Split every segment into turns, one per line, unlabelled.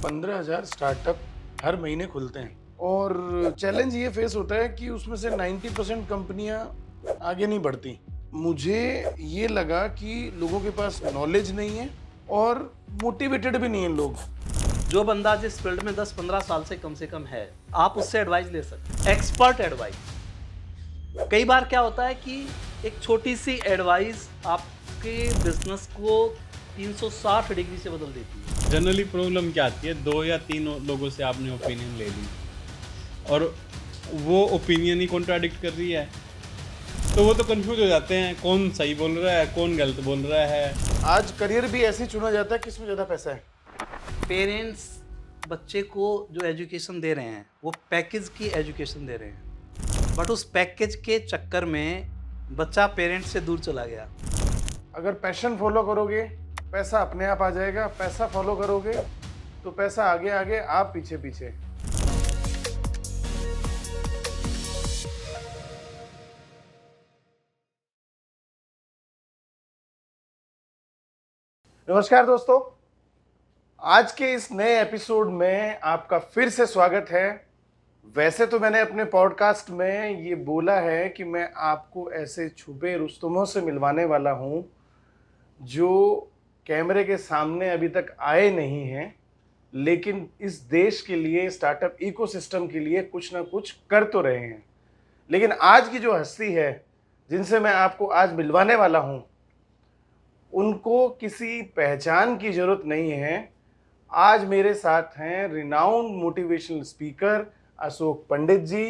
15,000 startup हर महीने खुलते हैं और चैलेंज ये फेस होता है कि उसमें से 90% कंपनियां आगे नहीं बढ़ती। मुझे ये लगा कि लोगों के पास नॉलेज नहीं है और मोटिवेटेड भी नहीं है लोग।
जो बंदा जिस फील्ड में 10-15 साल से कम है, आप उससे एडवाइस ले सकते हैं, एक्सपर्ट एडवाइस। कई बार क्या होता है कि एक छोटी सी एडवाइस आपके बिजनेस को 360 डिग्री से बदल देती है।
जनरली प्रॉब्लम क्या आती है, 2 या 3 लोगों से आपने ओपिनियन ले ली और वो ओपिनियन ही कॉन्ट्राडिक्ट कर रही है, तो वो तो कंफ्यूज हो जाते हैं, कौन सही बोल रहा है, कौन गलत बोल रहा है।
आज करियर भी ऐसे ही चुना जाता है किसमें ज़्यादा पैसा है।
पेरेंट्स बच्चे को जो एजुकेशन दे रहे हैं, वो पैकेज की एजुकेशन दे रहे हैं, बट उस पैकेज के चक्कर में बच्चा पेरेंट्स से दूर चला गया।
अगर पैशन फॉलो करोगे पैसा अपने आप आ जाएगा, पैसा फॉलो करोगे तो पैसा आगे आगे, आप पीछे पीछे। नमस्कार दोस्तों, आज के इस नए एपिसोड में आपका फिर से स्वागत है। वैसे तो मैंने अपने पॉडकास्ट में ये बोला है कि मैं आपको ऐसे छुपे रुस्तमों से मिलवाने वाला हूं जो कैमरे के सामने अभी तक आए नहीं हैं, लेकिन इस देश के लिए, स्टार्टअप इकोसिस्टम के लिए कुछ ना कुछ कर तो रहे हैं। लेकिन आज की जो हस्ती है जिनसे मैं आपको आज मिलवाने वाला हूं, उनको किसी पहचान की जरूरत नहीं है। आज मेरे साथ हैं renowned motivational speaker Ashok Pandit जी।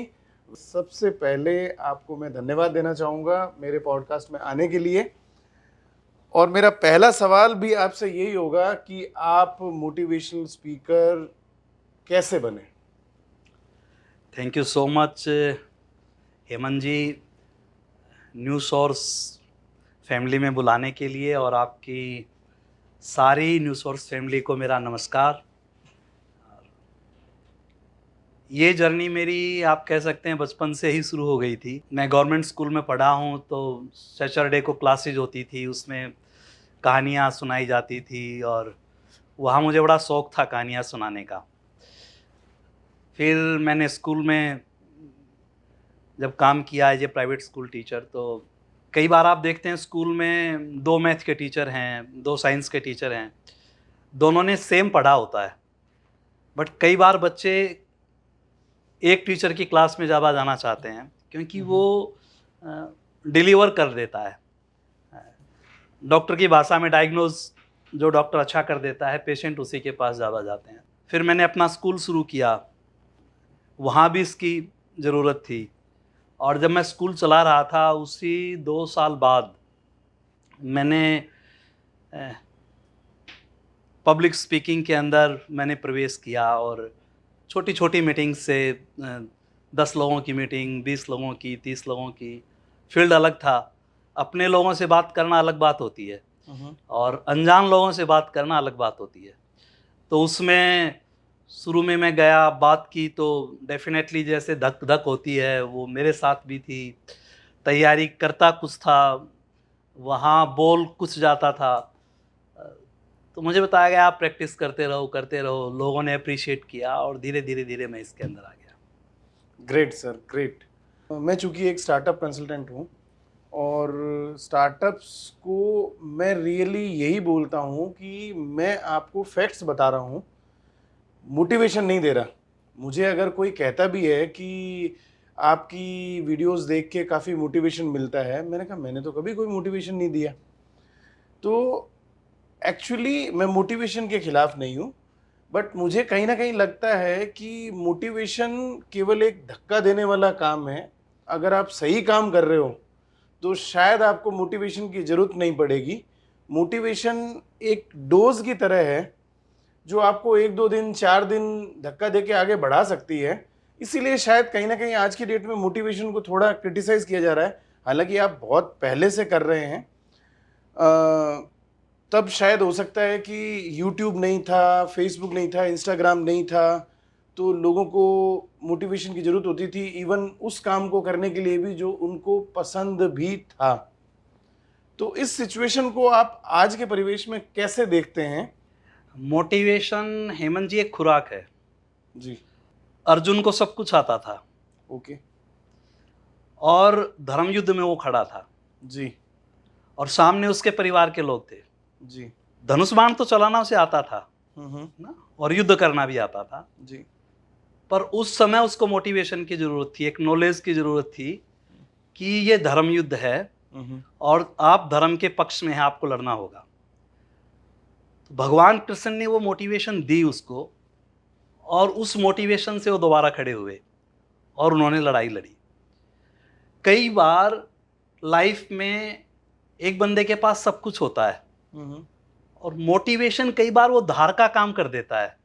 सबसे पहले आपको मैं धन्यवाद देना चाहूँगा मेरे पॉडकास्ट में आने के लिए। और मेरा पहला सवाल भी आपसे यही होगा कि आप मोटिवेशनल स्पीकर कैसे बने?
Thank you so much Hemant ji, new source family में बुलाने के लिए, और आपकी सारी न्यू सोर्स फैमिली को मेरा नमस्कार। ये जर्नी मेरी आप कह सकते हैं बचपन से ही शुरू हो गई थी। मैं गवर्नमेंट स्कूल में पढ़ा हूँ, तो सैटरडे को क्लासेज होती थी, उसमें कहानियाँ सुनाई जाती थी और वहाँ मुझे बड़ा शौक़ था कहानियाँ सुनाने का। फिर मैंने स्कूल में जब काम किया as a private school teacher, तो कई बार आप देखते हैं स्कूल में 2 मैथ के टीचर हैं, 2 साइंस के टीचर हैं, दोनों ने सेम पढ़ा होता है, बट कई बार बच्चे एक टीचर की क्लास में ज़्यादा जाना चाहते हैं क्योंकि वो डिलीवर कर देता है। डॉक्टर की भाषा में डायग्नोज जो डॉक्टर अच्छा कर देता है, पेशेंट उसी के पास ज़्यादा जाते हैं। फिर मैंने अपना स्कूल शुरू किया, वहाँ भी इसकी ज़रूरत थी, और जब मैं स्कूल चला रहा था उसी 2 साल बाद मैंने पब्लिक स्पीकिंग के अंदर मैंने प्रवेश किया, और छोटी छोटी मीटिंग से 10 लोगों की मीटिंग, 20 लोगों की, 30 लोगों की, फील्ड अलग था। अपने लोगों से बात करना अलग बात होती है और अनजान लोगों से बात करना अलग बात होती है। तो उसमें शुरू में मैं गया, बात की, तो डेफिनेटली जैसे धक धक होती है वो मेरे साथ भी थी। तैयारी करता कुछ था, वहाँ बोल कुछ जाता था। तो मुझे बताया गया आप प्रैक्टिस करते रहो। लोगों ने अप्रिशिएट किया और धीरे धीरे मैं इसके अंदर आ गया।
Great sir, great. मैं चूंकि एक स्टार्टअप कंसल्टेंट हूँ और स्टार्टअप्स को मैं रियली यही बोलता हूँ कि मैं आपको फैक्ट्स बता रहा हूँ, मोटिवेशन नहीं दे रहा। मुझे अगर कोई कहता भी है कि आपकी वीडियोस देख के काफ़ी मोटिवेशन मिलता है, मैंने कहा मैंने तो कभी कोई मोटिवेशन नहीं दिया। तो एक्चुअली मैं मोटिवेशन के खिलाफ नहीं हूँ, बट मुझे कहीं ना कहीं लगता है कि मोटिवेशन केवल एक धक्का देने वाला काम है। अगर आप सही काम कर रहे हो तो शायद आपको मोटिवेशन की ज़रूरत नहीं पड़ेगी। मोटिवेशन एक डोज की तरह है जो आपको 1-2 दिन, 4 दिन धक्का देके आगे बढ़ा सकती है। इसीलिए शायद कहीं ना कहीं आज की डेट में मोटिवेशन को थोड़ा क्रिटिसाइज़ किया जा रहा है। हालांकि आप बहुत पहले से कर रहे हैं। तब शायद हो सकता है कि यूट्यूब नहीं था, फेसबुक नहीं था, इंस्टाग्राम नहीं था, तो लोगों को मोटिवेशन की ज़रूरत होती थी इवन उस काम को करने के लिए भी जो उनको पसंद भी था। तो इस सिचुएशन को आप आज के परिवेश में कैसे देखते हैं?
मोटिवेशन हेमंत जी एक खुराक है।
जी।
अर्जुन को सब कुछ आता था
ओके।
और धर्म युद्ध में वो खड़ा था
जी।
और सामने उसके परिवार के लोग थे।
जी।
धनुष बाण तो चलाना उसे आता था
हम्म।
ना, और युद्ध करना भी आता था,
जी।
पर उस समय उसको मोटिवेशन की जरूरत थी, एक नॉलेज की जरूरत थी कि ये धर्म युद्ध है
हम्म।
और आप धर्म के पक्ष में हैं, आपको लड़ना होगा। तो भगवान कृष्ण ने वो मोटिवेशन दी उसको और उस मोटिवेशन से वो दोबारा खड़े हुए और उन्होंने लड़ाई लड़ी। कई बार लाइफ में एक बंदे के पास सब कुछ होता है
हम्म।
और मोटिवेशन कई बार वो धार का काम कर देता है,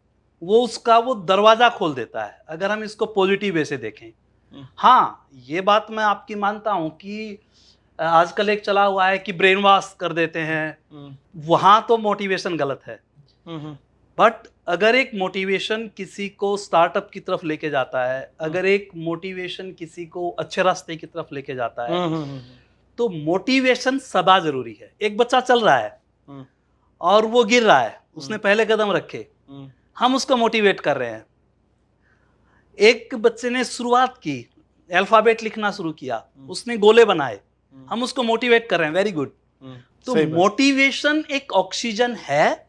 वो उसका वो दरवाजा खोल देता है, अगर हम इसको पॉजिटिव वे से देखें। हाँ, ये बात मैं आपकी मानता हूं कि आजकल एक चला हुआ है कि ब्रेन वॉश कर देते हैं, वहां तो मोटिवेशन गलत है। बट अगर एक मोटिवेशन किसी को स्टार्टअप की तरफ लेके जाता है, अगर एक मोटिवेशन किसी को अच्छे रास्ते की तरफ लेके जाता है, तो मोटिवेशन सदा जरूरी है। एक बच्चा चल रहा है और वो गिर रहा है, उसने पहले कदम रखे, हम उसको मोटिवेट कर रहे हैं। एक बच्चे ने शुरुआत की, अल्फाबेट लिखना शुरू किया, उसने गोले बनाए, हम उसको मोटिवेट कर रहे हैं, वेरी गुड। तो मोटिवेशन एक ऑक्सीजन है,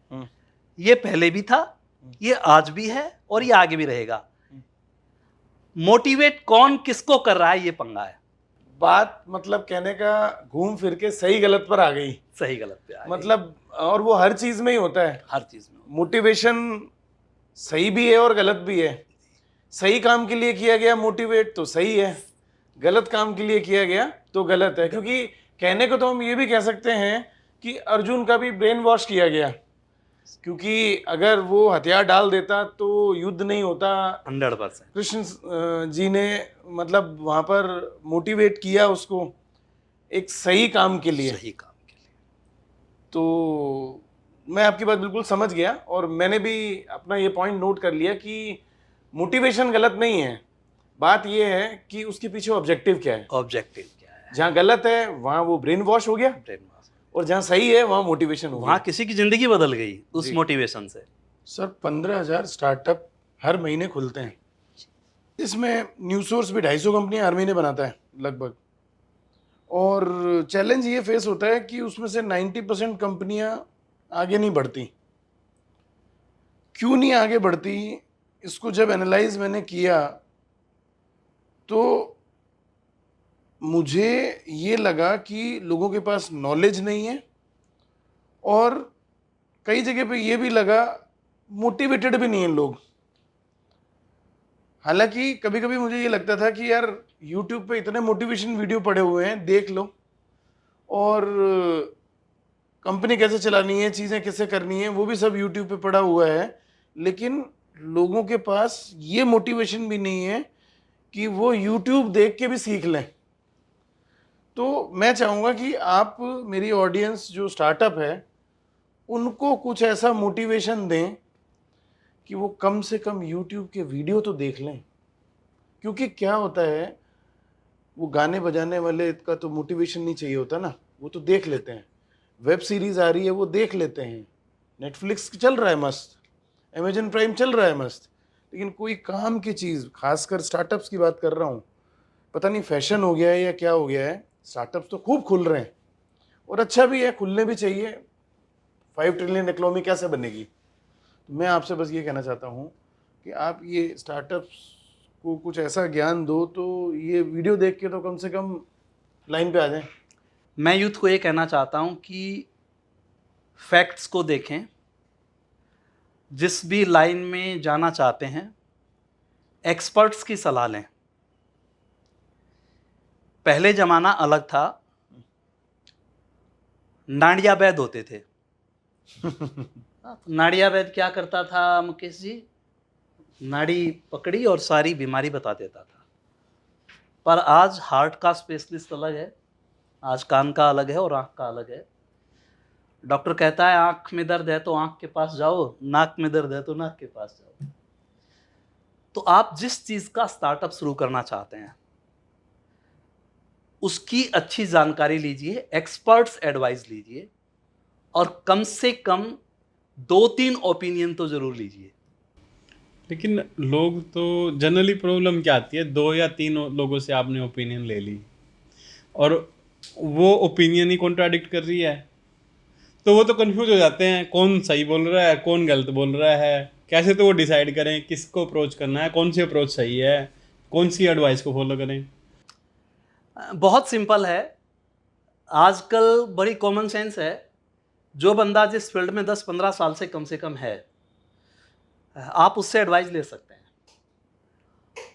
ये पहले भी था, ये आज भी है और ये आगे भी रहेगा। मोटिवेट कौन किसको कर रहा है, ये पंगा है।
बात मतलब कहने का घूम फिर के सही गलत पर आ गई।
सही गलत पे आ गई।
मतलब और वो हर चीज में ही होता है,
हर चीज में।
मोटिवेशन सही भी है और गलत भी है। सही काम के लिए किया गया मोटिवेट तो सही है, गलत काम के लिए किया गया तो गलत है। क्योंकि कहने को तो हम ये भी कह सकते हैं कि अर्जुन का भी ब्रेन वॉश किया गया, क्योंकि अगर वो हथियार डाल देता तो युद्ध नहीं होता।
100%।
कृष्ण जी ने मतलब वहां पर मोटिवेट किया उसको एक सही काम के लिए।
सही काम के लिए।
तो मैं आपकी बात बिल्कुल समझ गया और मैंने भी अपना ये पॉइंट नोट कर लिया कि मोटिवेशन गलत नहीं है, बात ये है कि उसके पीछे ऑब्जेक्टिव क्या है।
ऑब्जेक्टिव क्या है।
जहाँ गलत है वहाँ वो ब्रेन वॉश हो गया,
ब्रेन वॉश।
और जहाँ सही है वहाँ मोटिवेशन हो
वहां
गया।
किसी की जिंदगी बदल गई उस मोटिवेशन से।
सर 15,000 स्टार्टअप हर महीने खुलते हैं, इसमें न्यूज सोर्स भी 250 कंपनियां हर महीने बनाता है लगभग। और चैलेंज ये फेस होता है कि उसमें से 90% कंपनियां आगे नहीं बढ़ती। क्यों नहीं आगे बढ़ती, इसको जब एनालाइज मैंने किया तो मुझे ये लगा कि लोगों के पास नॉलेज नहीं है, और कई जगह पे ये भी लगा मोटिवेटेड भी नहीं है लोग। हालांकि कभी कभी मुझे ये लगता था कि यार YouTube पे इतने मोटिवेशन वीडियो पड़े हुए हैं, देख लो, और कंपनी कैसे चलानी है, चीज़ें कैसे करनी है, वो भी सब YouTube पे पड़ा हुआ है। लेकिन लोगों के पास ये मोटिवेशन भी नहीं है कि वो YouTube देख के भी सीख लें। तो मैं चाहूँगा कि आप मेरी ऑडियंस जो स्टार्टअप है उनको कुछ ऐसा मोटिवेशन दें कि वो कम से कम YouTube के वीडियो तो देख लें। क्योंकि क्या होता है, वो गाने बजाने वाले का तो मोटिवेशन नहीं चाहिए होता ना, वो तो देख लेते हैं। वेब सीरीज आ रही है वो देख लेते हैं, नेटफ्लिक्स चल रहा है मस्त, अमेजन प्राइम चल रहा है मस्त। लेकिन कोई काम की चीज़, खासकर स्टार्टअप्स की बात कर रहा हूँ, पता नहीं फैशन हो गया है या क्या हो गया है, स्टार्टअप्स तो खूब खुल रहे हैं और अच्छा भी है, खुलने भी चाहिए। 5 ट्रिलियन इकोनॉमी कैसे बनेगी। तो मैं आपसे बस ये कहना चाहता हूँ कि आप ये स्टार्टअप्स को कुछ ऐसा ज्ञान दो तो ये वीडियो देख के तो कम से कम लाइन पे आ जाएं।
मैं यूथ को ये कहना चाहता हूँ कि फैक्ट्स को देखें, जिस भी लाइन में जाना चाहते हैं एक्सपर्ट्स की सलाह लें। पहले जमाना अलग था, नाड़िया वैद होते थे। नाड़िया वैद क्या करता था मुकेश जी, नाड़ी पकड़ी और सारी बीमारी बता देता था। पर आज हार्ट का स्पेशलिस्ट अलग है, आज कान का अलग है और आँख का अलग है। डॉक्टर कहता है आँख में दर्द है तो आँख के पास जाओ, नाक में दर्द है तो नाक के पास जाओ। तो आप जिस चीज़ का स्टार्टअप शुरू करना चाहते हैं उसकी अच्छी जानकारी लीजिए, एक्सपर्ट्स एडवाइस लीजिए, और कम से कम 2-3 ओपिनियन तो जरूर लीजिए।
लेकिन लोग तो जनरली प्रॉब्लम क्या आती है, 2 या 3 लोगों से आपने ओपिनियन ले ली और वो ओपिनियन ही कॉन्ट्राडिक्ट कर रही है, तो वो तो कंफ्यूज हो जाते हैं, कौन सही बोल रहा है, कौन गलत बोल रहा है। कैसे तो वो डिसाइड करें किसको अप्रोच करना है, कौन सी अप्रोच सही है, कौन सी एडवाइस को फॉलो करें।
बहुत सिंपल है, आजकल बड़ी कॉमन सेंस है। जो बंदा जिस फील्ड में 10-15 साल से कम है, आप उससे एडवाइस ले सकते हैं।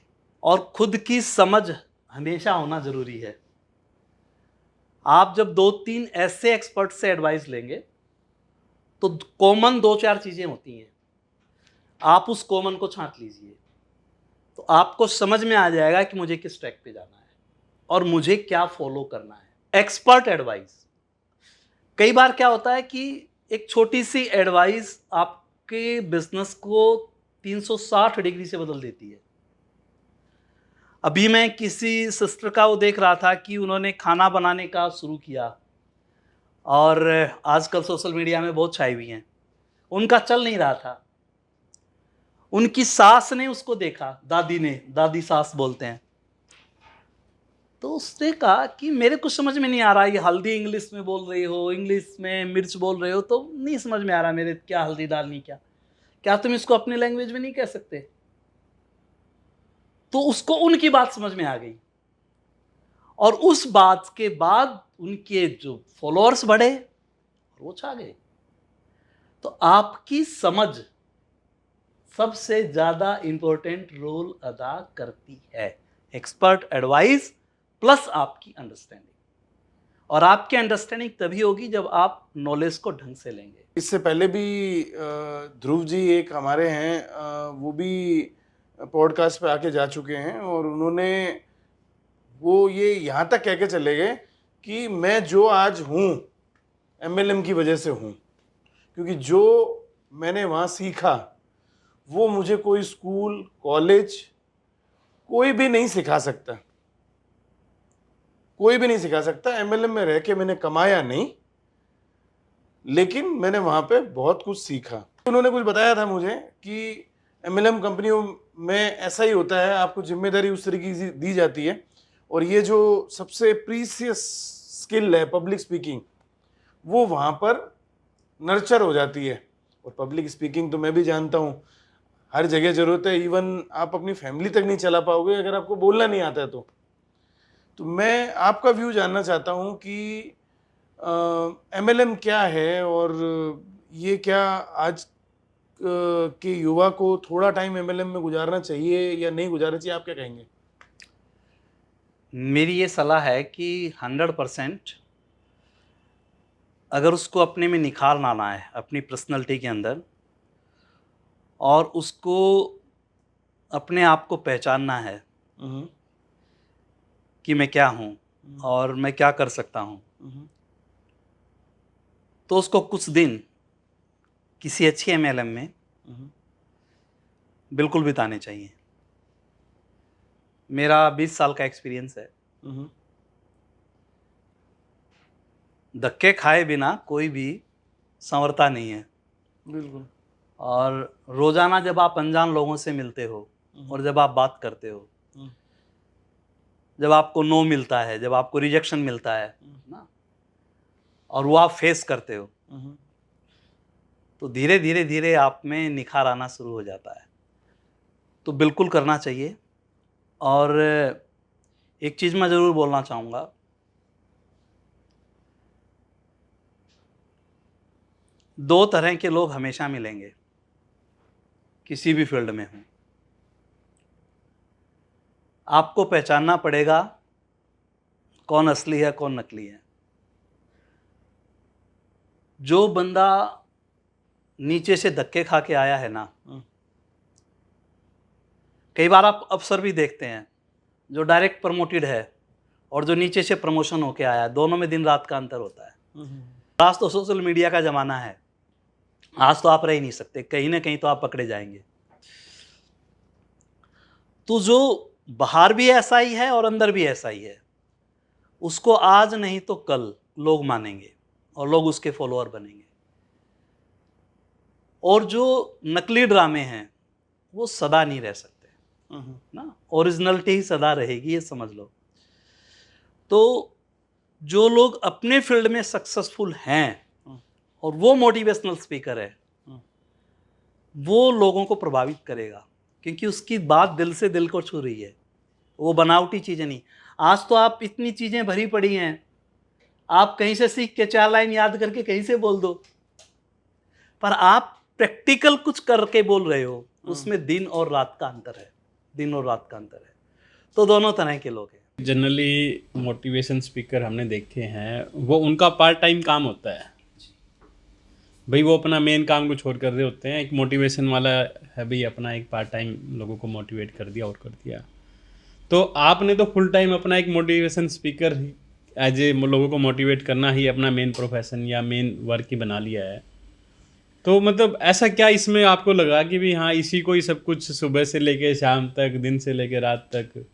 और खुद की समझ हमेशा होना जरूरी है। आप जब 2-3 ऐसे एक्सपर्ट से एडवाइस लेंगे तो कॉमन 2-4 चीजें होती हैं, आप उस कॉमन को छांट लीजिए, तो आपको समझ में आ जाएगा कि मुझे किस ट्रैक पे जाना है और मुझे क्या फॉलो करना है। एक्सपर्ट एडवाइस, कई बार क्या होता है कि एक छोटी सी एडवाइस आपके बिजनेस को 360 डिग्री से बदल देती है। अभी मैं किसी सिस्टर का वो देख रहा था कि उन्होंने खाना बनाने का शुरू किया और आजकल सोशल मीडिया में बहुत छाई हुई हैं। उनका चल नहीं रहा था, उनकी सास ने उसको देखा, दादी ने, दादी सास बोलते हैं, तो उसने कहा कि मेरे कुछ समझ में नहीं आ रहा, ये हल्दी इंग्लिश में बोल रही हो, इंग्लिश में मिर्च बोल रहे हो, तो नहीं समझ में आ रहा मेरे, क्या हल्दी डालनी, क्या तुम इसको अपनी लैंग्वेज में नहीं कह सकते? तो उसको उनकी बात समझ में आ गई और उस बात के बाद उनके जो फॉलोअर्स बढ़े और वो छा गए। तो आपकी समझ सबसे ज्यादा इंपॉर्टेंट रोल अदा करती है। एक्सपर्ट एडवाइस प्लस आपकी अंडरस्टैंडिंग, और आपकी अंडरस्टैंडिंग तभी होगी जब आप नॉलेज को ढंग से लेंगे।
इससे पहले भी ध्रुव जी एक हमारे हैं, वो भी पॉडकास्ट पे आके जा चुके हैं और उन्होंने वो ये यहाँ तक कह के चले गए कि मैं जो आज हूँ एमएलएम की वजह से हूँ, क्योंकि जो मैंने वहाँ सीखा वो मुझे कोई स्कूल कॉलेज कोई भी नहीं सिखा सकता, कोई भी नहीं सिखा सकता। एमएलएम में रह के मैंने कमाया नहीं, लेकिन मैंने वहाँ पे बहुत कुछ सीखा। उन्होंने कुछ बताया था मुझे कि एमएलएम कंपनियों में ऐसा ही होता है, आपको जिम्मेदारी उस तरीके से दी जाती है और ये जो सबसे प्रीसियस स्किल है पब्लिक स्पीकिंग, वो वहाँ पर नर्चर हो जाती है। और पब्लिक स्पीकिंग तो मैं भी जानता हूँ हर जगह ज़रूरत है, इवन आप अपनी फैमिली तक नहीं चला पाओगे अगर आपको बोलना नहीं आता है तो मैं आपका व्यू जानना चाहता हूँ कि एमएलएम क्या है और ये क्या आज के युवा को थोड़ा टाइम एमएलएम में गुजारना चाहिए या नहीं गुजारना चाहिए, आप क्या कहेंगे?
मेरी ये सलाह है कि 100% अगर उसको अपने में निखार लाना है, अपनी पर्सनैलिटी के अंदर, और उसको अपने आप को पहचानना है कि मैं क्या हूँ और मैं क्या कर सकता हूँ, तो उसको कुछ दिन किसी अच्छी एमएलएम में बिल्कुल बिताने चाहिए। मेरा 20 साल का एक्सपीरियंस है। धक्के खाए बिना कोई भी संवरता नहीं है।
बिल्कुल।
और रोजाना जब आप अनजान लोगों से मिलते हो और जब आप बात करते हो, जब आपको नो मिलता है, जब आपको रिजेक्शन मिलता है ना, और वो आप फेस करते हो, तो धीरे धीरे धीरे आप में निखार आना शुरू हो जाता है। तो बिल्कुल करना चाहिए। और एक चीज़ मैं ज़रूर बोलना चाहूँगा, दो तरह के लोग हमेशा मिलेंगे किसी भी फील्ड में हो। आपको पहचानना पड़ेगा कौन असली है कौन नकली है। जो बंदा नीचे से धक्के खा के आया है ना, कई बार आप अफसर भी देखते हैं जो डायरेक्ट प्रमोटेड है और जो नीचे से प्रमोशन होके आया है, दोनों में दिन रात का अंतर होता है। आज तो सोशल मीडिया का ज़माना है, आज तो आप रह ही नहीं सकते, कहीं ना कहीं तो आप पकड़े जाएंगे। तो जो बाहर भी ऐसा ही है और अंदर भी ऐसा ही है, उसको आज नहीं तो कल लोग मानेंगे और लोग उसके फॉलोअर बनेंगे। और जो नकली ड्रामे हैं वो सदा नहीं रह सकते ना, ओरिजिनलिटी ही सदा रहेगी, ये समझ लो। तो जो लोग अपने फील्ड में सक्सेसफुल हैं और वो मोटिवेशनल स्पीकर है, वो लोगों को प्रभावित करेगा, क्योंकि उसकी बात दिल से दिल को छू रही है, वो बनावटी चीज़ें नहीं। आज तो आप इतनी चीज़ें भरी पड़ी हैं, आप कहीं से सीख के 4 लाइन याद करके कहीं से बोल दो, पर आप प्रैक्टिकल कुछ करके बोल रहे हो, उसमें दिन और रात का अंतर है, दिन और रात का अंतर है। तो दोनों तरह के लोग हैं।
जनरली मोटिवेशन स्पीकर हमने देखे हैं, वो उनका पार्ट टाइम काम होता है भाई, वो अपना मेन काम कुछ और कर रहे होते हैं। एक मोटिवेशन वाला है भाई, अपना एक पार्ट टाइम लोगों को मोटिवेट कर दिया और कर दिया। तो आपने तो फुल टाइम अपना एक मोटिवेशन स्पीकर एज ए लोगों को मोटिवेट करना ही अपना मेन प्रोफेशन या मेन वर्क ही बना लिया है। तो मतलब ऐसा क्या इसमें आपको लगा कि भी हाँ, इसी को ही सब कुछ सुबह से लेके शाम तक, दिन से लेके रात तक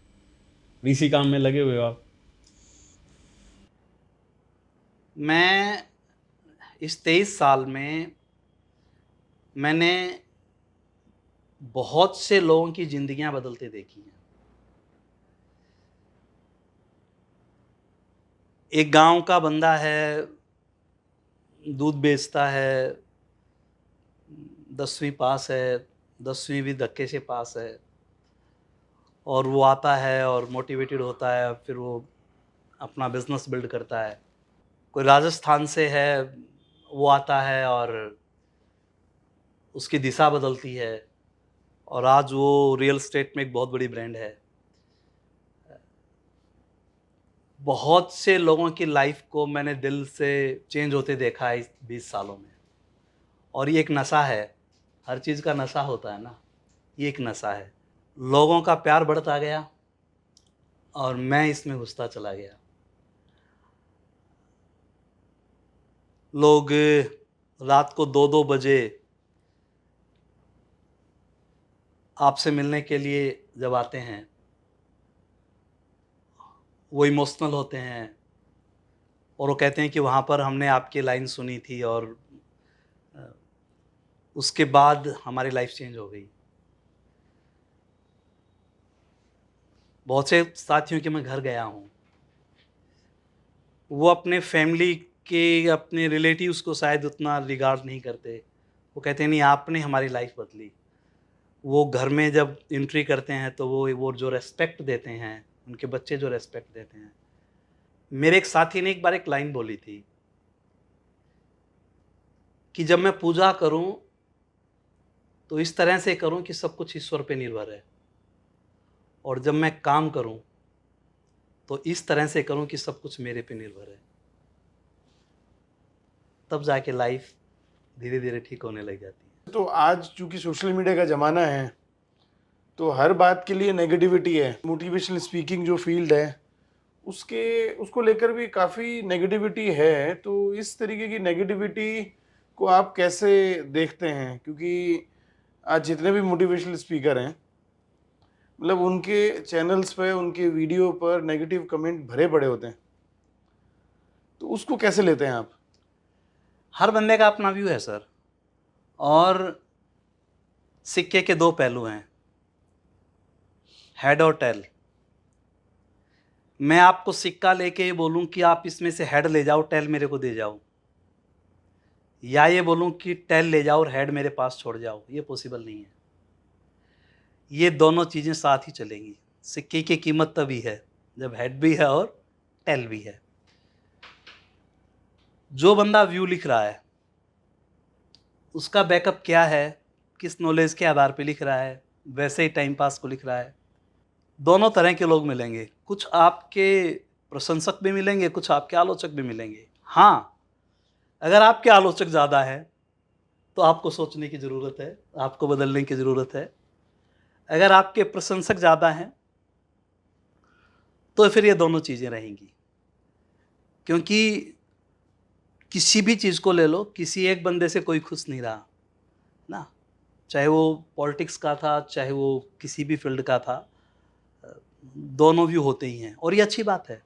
इसी काम में लगे हुए हो आप?
मैं इस 23 साल में मैंने बहुत से लोगों की ज़िंदगियां बदलते देखी हैं। एक गांव का बंदा है, दूध बेचता है, 10वीं पास है, 10वीं भी धक्के से पास है, और वो आता है और मोटिवेटेड होता है, फिर वो अपना बिजनेस बिल्ड करता है। कोई राजस्थान से है, वो आता है और उसकी दिशा बदलती है, और आज वो रियल एस्टेट में एक बहुत बड़ी ब्रांड है। बहुत से लोगों की लाइफ को मैंने दिल से चेंज होते देखा है इस 20 सालों में, और ये एक नशा है, हर चीज़ का नशा होता है ना, ये एक नशा है। लोगों का प्यार बढ़ता गया और मैं इसमें घुसता चला गया। लोग रात को 2-2 बजे आपसे मिलने के लिए जब आते हैं, वो इमोशनल होते हैं और वो कहते हैं कि वहाँ पर हमने आपकी लाइन सुनी थी और उसके बाद हमारी लाइफ चेंज हो गई। बहुत से साथियों के मैं घर गया हूँ, वो अपने फैमिली के, अपने रिलेटिव्स को शायद उतना रिगार्ड नहीं करते। वो कहते हैं नहीं, आपने हमारी लाइफ बदली। वो घर में जब एंट्री करते हैं तो वो जो रेस्पेक्ट देते हैं, उनके बच्चे जो रेस्पेक्ट देते हैं। मेरे एक साथी ने एक बार एक लाइन बोली थी कि जब मैं पूजा करूं तो इस तरह से करूं कि सब कुछ ईश्वर पे निर्भर है, और जब मैं काम करूं तो इस तरह से करूं कि सब कुछ मेरे पे निर्भर है। तब जाके लाइफ धीरे धीरे ठीक होने लग जाती है।
तो आज चूंकि सोशल मीडिया का ज़माना है, तो हर बात के लिए नेगेटिविटी है। मोटिवेशनल स्पीकिंग जो फील्ड है उसको लेकर भी काफ़ी नेगेटिविटी है। तो इस तरीके की नेगेटिविटी को आप कैसे देखते हैं? क्योंकि आज जितने भी मोटिवेशनल स्पीकर हैं, मतलब उनके चैनल्स पे, उनके वीडियो पर नेगेटिव कमेंट भरे पड़े होते हैं, तो उसको कैसे लेते हैं आप?
हर बंदे का अपना व्यू है सर, और सिक्के के 2 पहलू हैं, हेड और टेल। मैं आपको सिक्का लेके ये बोलूं कि आप इसमें से हेड ले जाओ, टेल मेरे को दे जाओ, या ये बोलूं कि टेल ले जाओ और हेड मेरे पास छोड़ जाओ, ये पॉसिबल नहीं है। ये दोनों चीज़ें साथ ही चलेंगी। सिक्के की कीमत तभी है जब हेड भी है और टेल भी है। जो बंदा व्यू लिख रहा है उसका बैकअप क्या है, किस नॉलेज के आधार पे लिख रहा है, वैसे ही टाइम पास को लिख रहा है। दोनों तरह के लोग मिलेंगे, कुछ आपके प्रशंसक भी मिलेंगे, कुछ आपके आलोचक भी मिलेंगे। हाँ, अगर आपके आलोचक ज़्यादा है तो आपको सोचने की ज़रूरत है, आपको बदलने की ज़रूरत है। अगर आपके प्रशंसक ज़्यादा हैं तो फिर ये दोनों चीज़ें रहेंगी, क्योंकि किसी भी चीज़ को ले लो, किसी एक बंदे से कोई खुश नहीं रहा ना, चाहे वो पॉलिटिक्स का था, चाहे वो किसी भी फील्ड का था, दोनों व्यू होते ही हैं, और ये अच्छी बात है।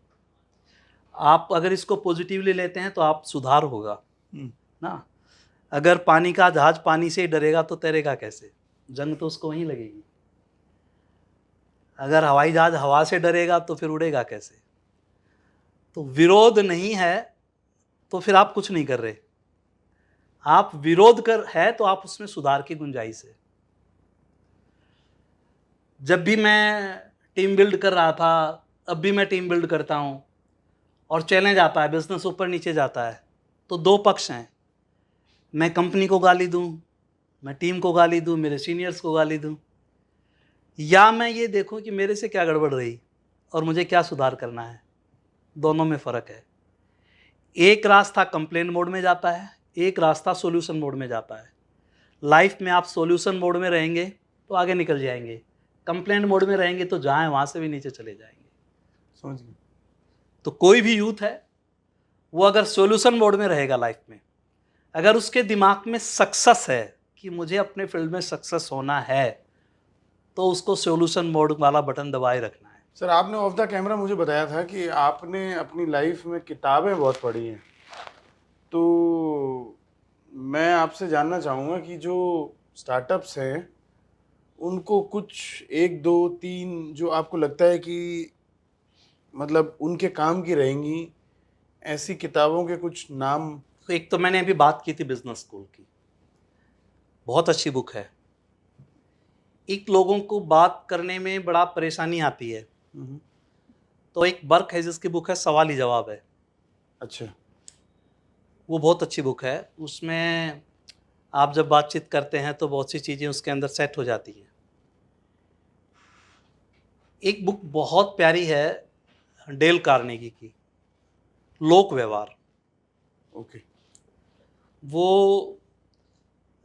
आप अगर इसको पॉजिटिवली लेते हैं तो आप सुधार होगा ना। अगर पानी का जहाज पानी से ही डरेगा तो तैरेगा कैसे? जंग तो उसको वहीं लगेगी। अगर हवाई जहाज हवा से डरेगा तो फिर उड़ेगा कैसे? तो विरोध नहीं है तो फिर आप कुछ नहीं कर रहे। आप विरोध कर है तो आप उसमें सुधार की गुंजाइश है। जब भी मैं टीम बिल्ड कर रहा था, अब भी मैं टीम बिल्ड करता हूँ और चैलेंज आता है, बिजनेस ऊपर नीचे जाता है, तो दो पक्ष हैं। मैं कंपनी को गाली दूँ, मैं टीम को गाली दूँ, मेरे सीनियर्स को गाली दूँ, या मैं ये देखूँ कि मेरे से क्या गड़बड़ रही और मुझे क्या सुधार करना है। दोनों में फ़र्क है। एक रास्ता कंप्लेन मोड में जाता है, एक रास्ता सॉल्यूशन मोड में जाता है। लाइफ में आप सॉल्यूशन मोड में रहेंगे तो आगे निकल जाएंगे, कंप्लेंट मोड में रहेंगे तो जहाँ है वहाँ से भी नीचे चले जाएंगे।
समझ गए।
तो कोई भी यूथ है वो अगर सॉल्यूशन मोड में रहेगा लाइफ में, अगर उसके दिमाग में सक्सेस है कि मुझे अपने फील्ड में सक्सेस होना है, तो उसको सॉल्यूशन मोड वाला बटन दबाए रखना है।
सर, आपने ऑफ द कैमरा मुझे बताया था कि आपने अपनी लाइफ में किताबें बहुत पढ़ी हैं, तो मैं आपसे जानना चाहूँगा कि जो स्टार्टअप्स हैं उनको कुछ 1, 2, 3 जो आपको लगता है कि मतलब उनके काम की रहेंगी, ऐसी किताबों के कुछ नाम।
तो एक तो मैंने अभी बात की थी बिजनेस स्कूल की, बहुत अच्छी बुक है। एक लोगों को बात करने में बड़ा परेशानी आती है, तो एक बर्क है जिसकी बुक है सवाल ही जवाब है।
अच्छा।
वो बहुत अच्छी बुक है। उसमें आप जब बातचीत करते हैं तो बहुत सी चीज़ें उसके अंदर सेट हो जाती हैं। एक बुक बहुत प्यारी है डेल कार्नेगी की, लोक व्यवहार।
ओके।
वो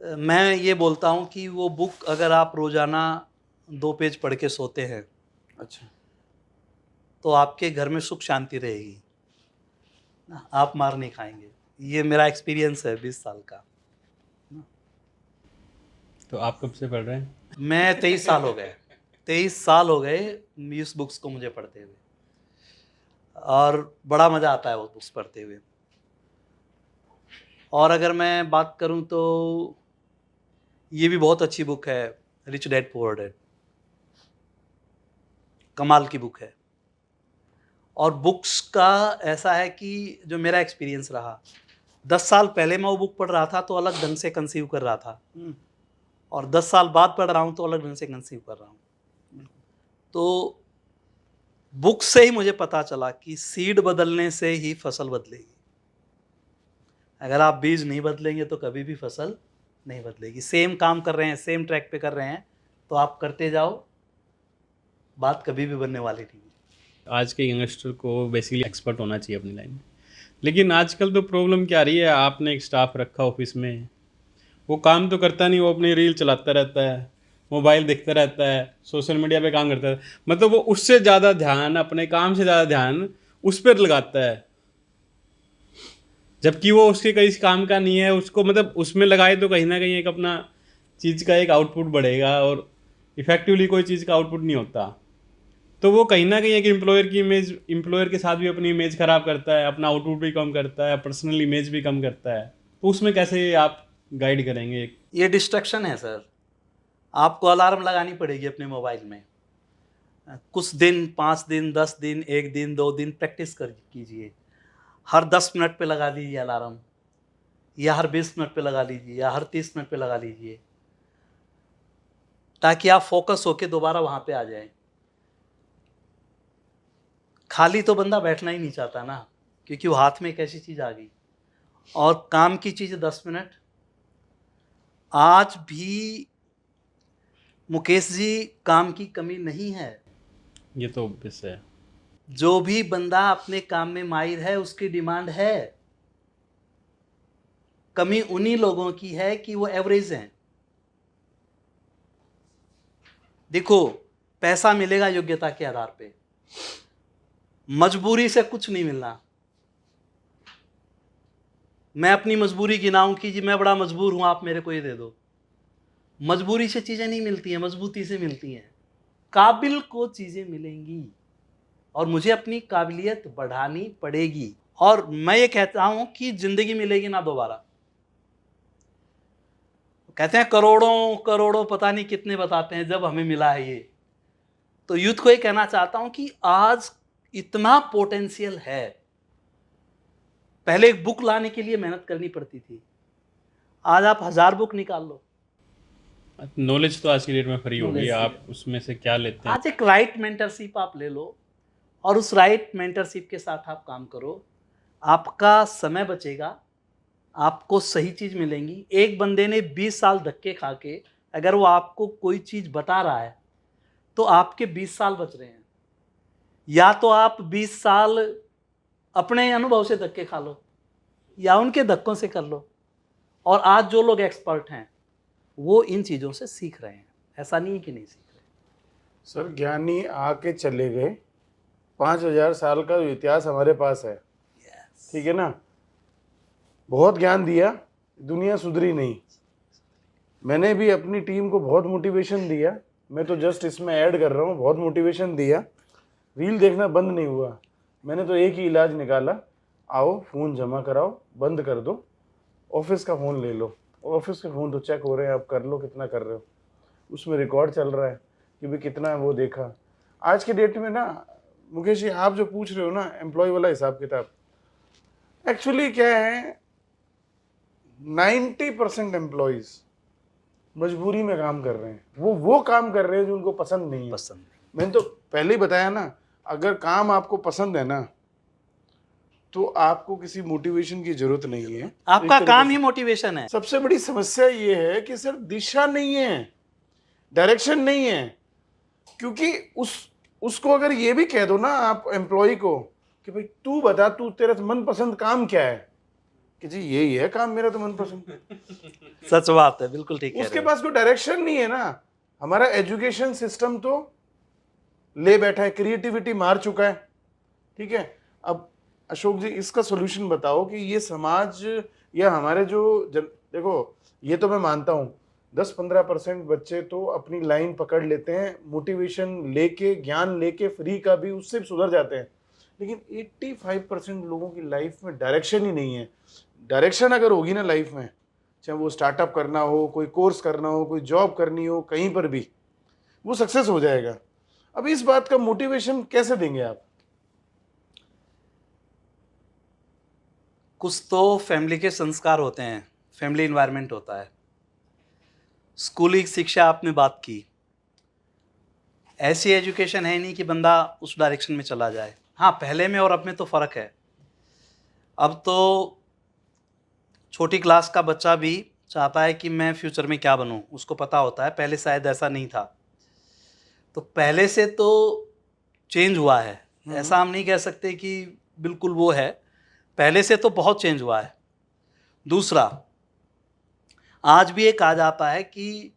मैं ये बोलता हूँ कि वो बुक अगर आप रोज़ाना 2 पेज पढ़ के सोते हैं
अच्छा।
तो आपके घर में सुख शांति रहेगी, आप मार नहीं खाएंगे। ये मेरा एक्सपीरियंस है 20 साल का।
तो आप कब से पढ़ रहे हैं?
मैं 23 साल हो गए, 23 साल हो गए इस बुक्स को मुझे पढ़ते हुए, और बड़ा मज़ा आता है वो बुक्स पढ़ते हुए। और अगर मैं बात करूं तो ये भी बहुत अच्छी बुक है, रिच डैड पुअर डैड, कमाल की बुक है। और बुक्स का ऐसा है कि जो मेरा एक्सपीरियंस रहा, 10 साल पहले मैं वो बुक पढ़ रहा था तो अलग ढंग से कंसीव कर रहा था, और 10 साल बाद पढ़ रहा हूँ तो अलग ढंग से कंसीव कर रहा हूँ। तो बुक से ही मुझे पता चला कि सीड बदलने से ही फसल बदलेगी। अगर आप बीज नहीं बदलेंगे तो कभी भी फसल नहीं बदलेगी। सेम काम कर रहे हैं, सेम ट्रैक पे कर रहे हैं, तो आप करते जाओ, बात कभी भी बनने वाली नहीं है।
आज के यंगस्टर को बेसिकली एक्सपर्ट होना चाहिए अपनी लाइन में, लेकिन आजकल तो प्रॉब्लम क्या आ रही है, आपने एक स्टाफ रखा ऑफिस में, वो काम तो करता नहीं, वो अपनी रील चलाता रहता है, मोबाइल देखता रहता है, सोशल मीडिया पे काम करता है, मतलब वो उससे ज़्यादा ध्यान, अपने काम से ज़्यादा ध्यान उस पर लगाता है, जबकि वो उसके कहीं काम का नहीं है। उसको मतलब उसमें लगाए तो कहीं ना कहीं एक अपना चीज़ का एक आउटपुट बढ़ेगा, और इफेक्टिवली कोई चीज़ का आउटपुट नहीं होता। तो वो कहीं ना कहीं एक एम्प्लॉयर की इमेज, एम्प्लॉयर के साथ भी अपनी इमेज ख़राब करता है, अपना आउटपुट भी कम करता है, पर्सनल इमेज भी कम करता है। तो उसमें कैसे आप गाइड करेंगे?
ये डिस्ट्रैक्शन है सर। आपको अलार्म लगानी पड़ेगी अपने मोबाइल में। कुछ दिन, 5 दिन, 10 दिन, 1 दिन, 2 दिन प्रैक्टिस कर कीजिए। हर 10 मिनट पे लगा लीजिए अलार्म, या हर 20 मिनट पे लगा लीजिए, या हर 30 मिनट पे लगा लीजिए, ताकि आप फोकस होके दोबारा वहाँ पे आ जाएं। खाली तो बंदा बैठना ही नहीं चाहता ना, क्योंकि वो हाथ में एक ऐसी चीज़ आ गई। और काम की चीज़ 10 मिनट। आज भी मुकेश जी काम की कमी नहीं है।
ये तो ऑब्वियस है।
जो भी बंदा अपने काम में माहिर है उसकी डिमांड है। कमी उन्हीं लोगों की है कि वो एवरेज हैं। देखो, पैसा मिलेगा योग्यता के आधार पे, मजबूरी से कुछ नहीं मिलना। मैं अपनी मजबूरी गिनाऊं कि जी मैं बड़ा मजबूर हूं, आप मेरे को ये दे दो। मजबूरी से चीजें नहीं मिलती हैं, मजबूती से मिलती हैं। काबिल को चीजें मिलेंगी, और मुझे अपनी काबिलियत बढ़ानी पड़ेगी। और मैं ये कहता हूं कि जिंदगी मिलेगी ना दोबारा। कहते हैं करोड़ों करोड़ों पता नहीं कितने बताते हैं जब हमें मिला है ये। तो यूथ को ये कहना चाहता हूं कि आज इतना पोटेंशियल है। पहले एक बुक लाने के लिए मेहनत करनी पड़ती थी, आज आप 1000 बुक निकाल लो।
नॉलेज तो आज की डेट में फ्री होगी,
Knowledge
आप उसमें से क्या लेते हैं?
आज एक राइट मेंटरशिप आप ले लो और उस राइट मेंटरशिप के साथ आप काम करो, आपका समय बचेगा, आपको सही चीज मिलेंगी। एक बंदे ने 20 साल धक्के खा के अगर वो आपको कोई चीज बता रहा है तो आपके 20 साल बच रहे हैं। या तो आप 20 साल अपने अनुभव से धक्के खा लो या उनके धक्कों से कर लो। और आज जो लोग एक्सपर्ट हैं वो इन चीज़ों से सीख रहे हैं, ऐसा नहीं है कि नहीं सीख रहे।
सर ज्ञानी आके चले गए, 5000 साल का जो इतिहास हमारे पास है, ठीक है ना, बहुत ज्ञान दिया, दुनिया सुधरी नहीं। मैंने भी अपनी टीम को बहुत मोटिवेशन दिया, मैं तो जस्ट इसमें ऐड कर रहा हूँ, बहुत मोटिवेशन दिया, रील देखना बंद नहीं हुआ। मैंने तो एक ही इलाज निकाला, आओ फ़ोन जमा कराओ, बंद कर दो, ऑफिस का फ़ोन ले लो। ऑफिस के फ़ोन तो चेक हो रहे हैं, आप कर लो कितना कर रहे हो, उसमें रिकॉर्ड चल रहा है कि भाई कितना वो देखा। आज के डेट में ना मुकेश जी, आप जो पूछ रहे हो ना एम्प्लॉय वाला हिसाब किताब, एक्चुअली क्या है, 90% एम्प्लॉयज़ मजबूरी में काम कर रहे हैं। वो काम कर रहे हैं जो उनको पसंद नहीं है। मैंने तो पहले ही बताया ना, अगर काम आपको पसंद है ना तो आपको किसी मोटिवेशन की जरूरत नहीं है,
आपका काम ही मोटिवेशन है।
सबसे बड़ी समस्या ये है कि सर दिशा नहीं है, डायरेक्शन नहीं है। क्योंकि उसको अगर ये भी कह दो ना आप एम्प्लॉय को कि भाई तू बता, तू तेरा मनपसंद काम क्या है, कि जी यही है काम मेरा तो मनपसंद।
सच बात है, बिल्कुल ठीक है।
उसके पास कोई डायरेक्शन नहीं है ना। हमारा एजुकेशन सिस्टम तो ले बैठा है, क्रिएटिविटी मार चुका है, ठीक है। अब अशोक जी इसका सॉल्यूशन बताओ कि ये समाज या हमारे जो देखो, ये तो मैं मानता हूँ 10-15% बच्चे तो अपनी लाइन पकड़ लेते हैं, मोटिवेशन लेके, ज्ञान लेके, फ्री का भी, उससे भी सुधर जाते हैं। लेकिन 85% लोगों की लाइफ में डायरेक्शन ही नहीं है। डायरेक्शन अगर होगी ना लाइफ में, चाहे वो स्टार्टअप करना हो, कोई कोर्स करना हो, कोई जॉब करनी हो, कहीं पर भी वो सक्सेस हो जाएगा। अब इस बात का मोटिवेशन कैसे देंगे आप?
कुछ तो फैमिली के संस्कार होते हैं, फैमिली इन्वायरमेंट होता है। स्कूली शिक्षा आपने बात की, ऐसी एजुकेशन है नहीं कि बंदा उस डायरेक्शन में चला जाए। हाँ, पहले में और अब में तो फ़र्क है। अब तो छोटी क्लास का बच्चा भी चाहता है कि मैं फ्यूचर में क्या बनूं, उसको पता होता है। पहले शायद ऐसा नहीं था। तो पहले से तो चेंज हुआ है, ऐसा हम नहीं कह सकते कि बिल्कुल वो है, पहले से तो बहुत चेंज हुआ है। दूसरा, आज भी ये कहा जाता है कि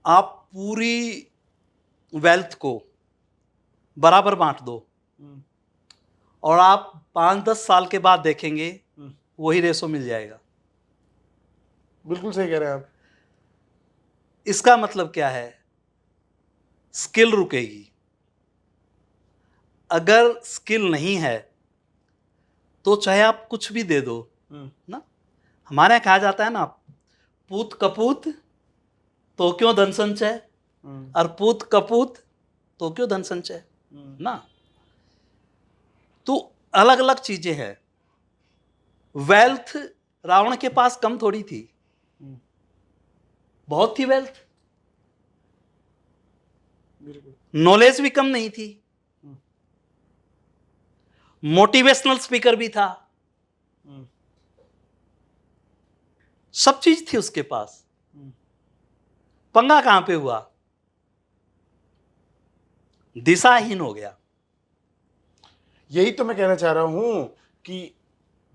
आप पूरी वेल्थ को बराबर बांट दो और आप 5-10 साल के बाद देखेंगे वही रेशो मिल जाएगा।
बिल्कुल सही कह रहे हैं आप।
इसका मतलब क्या है? स्किल रुकेगी। अगर स्किल नहीं है तो चाहे आप कुछ भी दे दो ना। हमारे यहाँ कहा जाता है ना, पूत कपूत तो क्यों धन संचय, और पूत कपूत तो क्यों धन संचय ना। तो अलग अलग चीजें हैं। वेल्थ रावण के पास कम थोड़ी थी, बहुत थी वेल्थ। नॉलेज भी कम नहीं थी, मोटिवेशनल स्पीकर भी था, सब चीज थी उसके पास। पंगा कहां पे हुआ? दिशाहीन हो गया।
यही तो मैं कहना चाह रहा हूं कि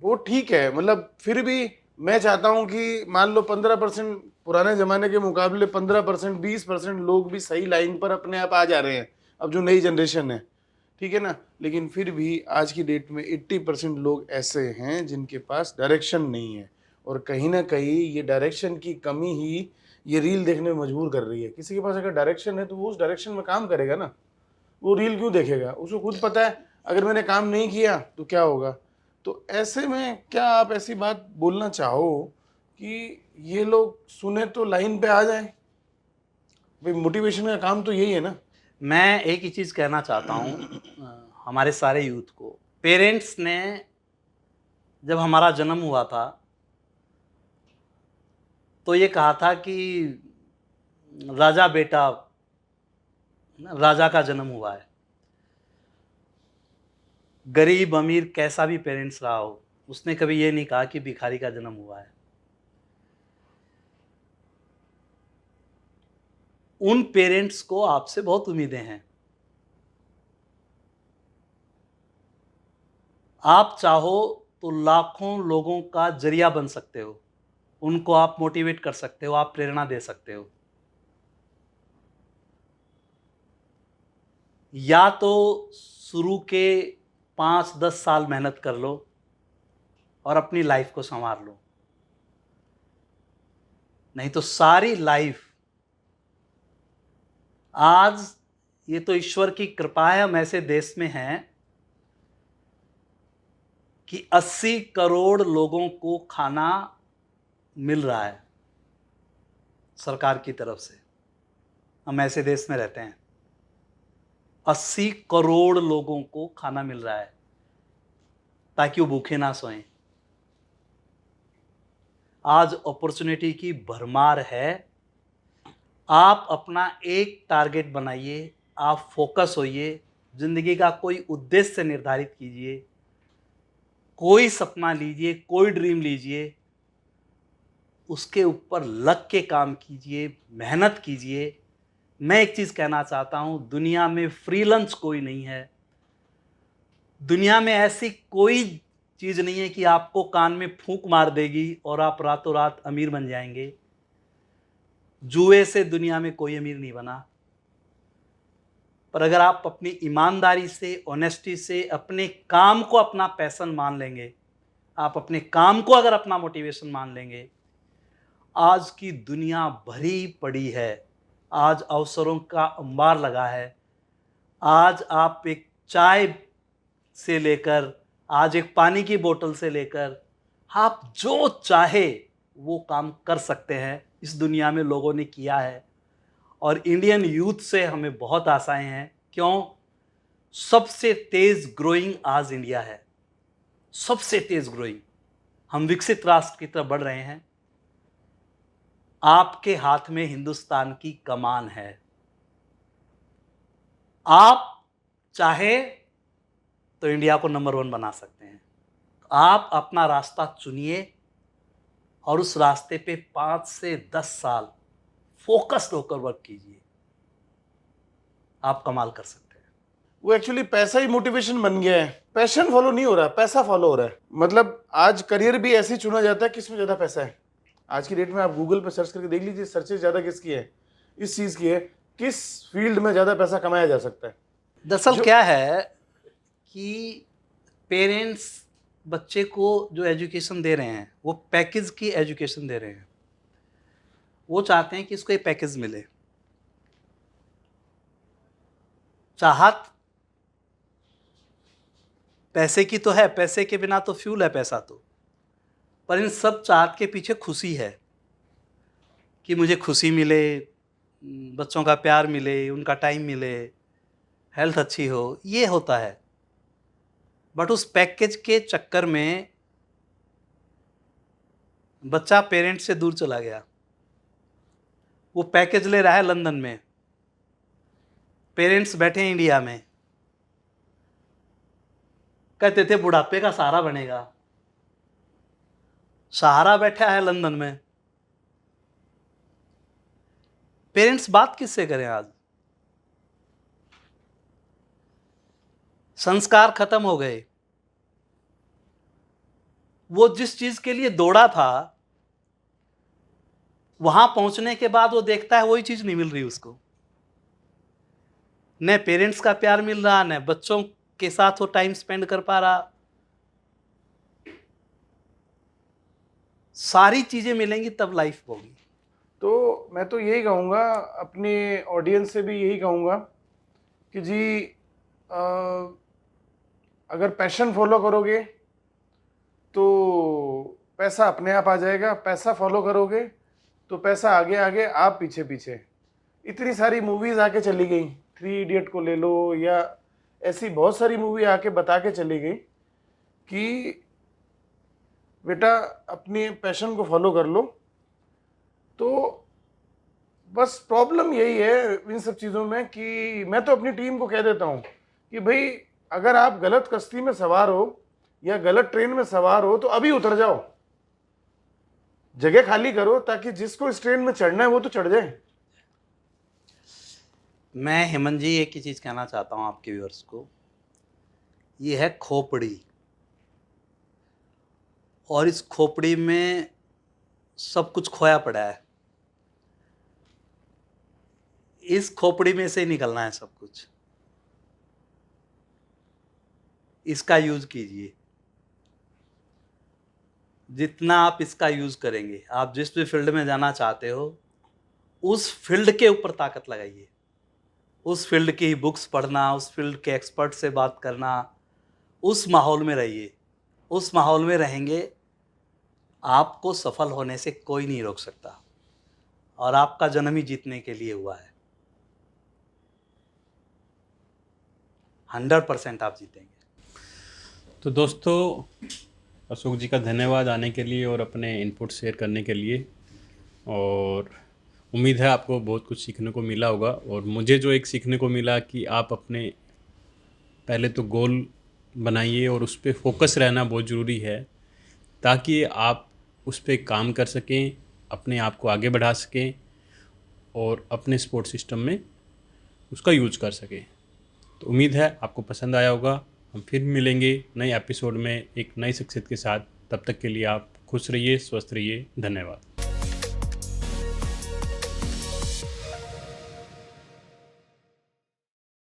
वो ठीक है, मतलब फिर भी मैं चाहता हूं कि मान लो 15% पुराने जमाने के मुकाबले 15%, 20% लोग भी सही लाइन पर अपने आप आ जा रहे हैं, अब जो नई जनरेशन है, ठीक है ना। लेकिन फिर भी आज की डेट में 80% लोग ऐसे हैं जिनके पास डायरेक्शन नहीं है, और कहीं ना कहीं ये डायरेक्शन की कमी ही ये रील देखने में मजबूर कर रही है। किसी के पास अगर डायरेक्शन है तो वो उस डायरेक्शन में काम करेगा ना, वो रील क्यों देखेगा? उसको खुद पता है अगर मैंने काम नहीं किया तो क्या होगा। तो ऐसे में क्या आप ऐसी बात बोलना चाहो कि ये लोग सुने तो लाइन पे आ जाएं। भाई मोटिवेशन का काम तो यही है ना।
मैं एक ही चीज़ कहना चाहता हूँ हमारे सारे यूथ को। पेरेंट्स ने जब हमारा जन्म हुआ था तो ये कहा था कि राजा बेटा, राजा का जन्म हुआ है। गरीब अमीर कैसा भी पेरेंट्स रहा हो, उसने कभी ये नहीं कहा कि भिखारी का जन्म हुआ है। उन पेरेंट्स को आपसे बहुत उम्मीदें हैं। आप चाहो तो लाखों लोगों का जरिया बन सकते हो, उनको आप मोटिवेट कर सकते हो, आप प्रेरणा दे सकते हो। या तो शुरू के 5-10 साल मेहनत कर लो और अपनी लाइफ को संवार लो, नहीं तो सारी लाइफ। आज ये तो ईश्वर की कृपा है, हम ऐसे देश में हैं कि 80 करोड़ लोगों को खाना मिल रहा है सरकार की तरफ से। हम ऐसे देश में रहते हैं, 80 करोड़ लोगों को खाना मिल रहा है ताकि वो भूखे ना सोएं। आज अपॉर्चुनिटी की भरमार है। आप अपना एक टारगेट बनाइए, आप फोकस होइए, जिंदगी का कोई उद्देश्य निर्धारित कीजिए, कोई सपना लीजिए, कोई ड्रीम लीजिए, उसके ऊपर लग के काम कीजिए, मेहनत कीजिए। मैं एक चीज़ कहना चाहता हूँ, दुनिया में फ्री लंच कोई नहीं है। दुनिया में ऐसी कोई चीज़ नहीं है कि आपको कान में फूंक मार देगी और आप रातों रात अमीर बन जाएंगे। जुए से दुनिया में कोई अमीर नहीं बना। पर अगर आप अपनी ईमानदारी से, ऑनेस्टी से अपने काम को अपना पैशन मान लेंगे, आप अपने काम को अगर अपना मोटिवेशन मान लेंगे, आज की दुनिया भरी पड़ी है। आज अवसरों का अंबार लगा है। आज आप एक चाय से लेकर, आज एक पानी की बोतल से लेकर, आप जो चाहे वो काम कर सकते हैं। इस दुनिया में लोगों ने किया है और इंडियन यूथ से हमें बहुत आशाएं हैं। क्यों? सबसे तेज ग्रोइंग आज इंडिया है, सबसे तेज ग्रोइंग। हम विकसित राष्ट्र की तरफ बढ़ रहे हैं। आपके हाथ में हिंदुस्तान की कमान है। आप चाहे तो इंडिया को नंबर 1 बना सकते हैं। आप अपना रास्ता चुनिए और उस रास्ते पे 5 से 10 साल फोकस्ड होकर वर्क कीजिए, आप कमाल कर सकते हैं।
वो एक्चुअली पैसा ही मोटिवेशन बन गया है। पैशन फॉलो नहीं हो रहा, पैसा फॉलो हो रहा है। मतलब आज करियर भी ऐसे ही चुना जाता है किसमें ज़्यादा पैसा है। आज की डेट में आप गूगल पे सर्च करके देख लीजिए, सर्चेज ज़्यादा किसकी है, इस चीज़ की है, किस फील्ड में ज़्यादा पैसा कमाया जा सकता है।
दरअसल क्या है कि पेरेंट्स बच्चे को जो एजुकेशन दे रहे हैं वो पैकेज की एजुकेशन दे रहे हैं। वो चाहते हैं कि इसको एक पैकेज मिले। चाहत पैसे की तो है, पैसे के बिना तो फ्यूल है पैसा तो, पर इन सब चाहत के पीछे खुशी है कि मुझे खुशी मिले, बच्चों का प्यार मिले, उनका टाइम मिले, हेल्थ अच्छी हो, ये होता है। बट उस पैकेज के चक्कर में बच्चा पेरेंट्स से दूर चला गया। वो पैकेज ले रहा है लंदन में, पेरेंट्स बैठे हैं इंडिया में। कहते थे बुढ़ापे का सहारा बनेगा, सहारा बैठा है लंदन में। पेरेंट्स बात किससे करें आज? संस्कार खत्म हो गए। वो जिस चीज के लिए दौड़ा था, वहां पहुंचने के बाद वो देखता है वही चीज नहीं मिल रही उसको। न पेरेंट्स का प्यार मिल रहा, न बच्चों के साथ वो टाइम स्पेंड कर पा रहा। सारी चीजें मिलेंगी तब लाइफ होगी।
तो मैं तो यही कहूँगा, अपने ऑडियंस से भी यही कहूँगा कि जी अगर पैशन फॉलो करोगे तो पैसा अपने आप आ जाएगा, पैसा फॉलो करोगे तो पैसा आगे आगे, आप पीछे पीछे। इतनी सारी मूवीज़ आके चली गई, 3 इडियट को ले लो, या ऐसी बहुत सारी मूवी आके बता के चली गई कि बेटा अपने पैशन को फॉलो कर लो। तो बस प्रॉब्लम यही है इन सब चीज़ों में कि मैं तो अपनी टीम को कह देता हूँ कि भाई अगर आप गलत कश्ती में सवार हो या गलत ट्रेन में सवार हो तो अभी उतर जाओ, जगह खाली करो, ताकि जिसको इस ट्रेन में चढ़ना है वो तो चढ़ जाए।
मैं हेमंत जी एक ही चीज़ कहना चाहता हूँ आपके व्यूअर्स को, ये है खोपड़ी, और इस खोपड़ी में सब कुछ खोया पड़ा है। इस खोपड़ी में से ही निकलना है सब कुछ। इसका यूज कीजिए, जितना आप इसका यूज करेंगे, आप जिस भी फील्ड में जाना चाहते हो उस फील्ड के ऊपर ताकत लगाइए। उस फील्ड की बुक्स पढ़ना, उस फील्ड के एक्सपर्ट से बात करना, उस माहौल में रहिए। उस माहौल में रहेंगे, आपको सफल होने से कोई नहीं रोक सकता, और आपका जन्म ही जीतने के लिए हुआ है। 100% आप जीतेंगे।
तो दोस्तों, अशोक जी का धन्यवाद आने के लिए और अपने इनपुट शेयर करने के लिए, और उम्मीद है आपको बहुत कुछ सीखने को मिला होगा। और मुझे जो एक सीखने को मिला कि आप अपने पहले तो गोल बनाइए और उस पर फोकस रहना बहुत ज़रूरी है, ताकि आप उस पर काम कर सकें, अपने आप को आगे बढ़ा सकें और अपने सपोर्ट सिस्टम में उसका यूज कर सकें। तो उम्मीद है आपको पसंद आया होगा। हम फिर मिलेंगे नए एपिसोड में एक नई शख्सियत के साथ। तब तक के लिए आप खुश रहिए, स्वस्थ रहिए। धन्यवाद।